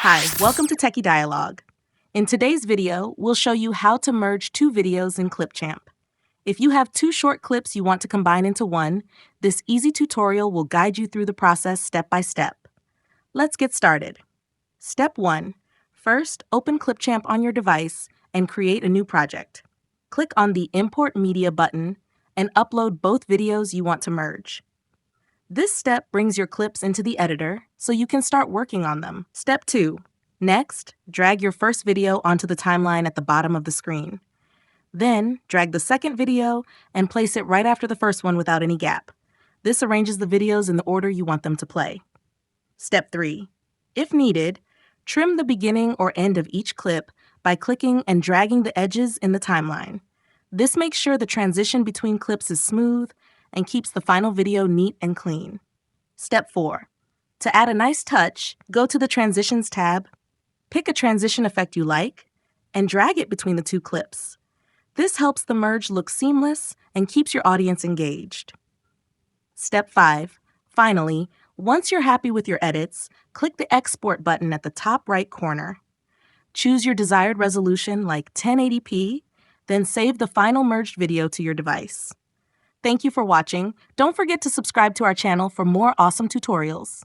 Hi, welcome to Techie Dialogue. In today's video, we'll show you how to merge two videos in Clipchamp. If you have two short clips you want to combine into one, this easy tutorial will guide you through the process step by step. Let's get started. Step 1. First, open Clipchamp on your device and create a new project. Click on the Import Media button and upload both videos you want to merge. This step brings your clips into the editor so you can start working on them. Step 2. Next, drag your first video onto the timeline at the bottom of the screen. Then, drag the second video and place it right after the first one without any gap. This arranges the videos in the order you want them to play. Step 3. If needed, trim the beginning or end of each clip by clicking and dragging the edges in the timeline. This makes sure the transition between clips is smooth and keeps the final video neat and clean. Step 4. To add a nice touch, go to the Transitions tab, pick a transition effect you like, and drag it between the two clips. This helps the merge look seamless and keeps your audience engaged. Step 5. Finally, once you're happy with your edits, click the Export button at the top right corner. Choose your desired resolution like 1080p, then save the final merged video to your device. Thank you for watching. Don't forget to subscribe to our channel for more awesome tutorials.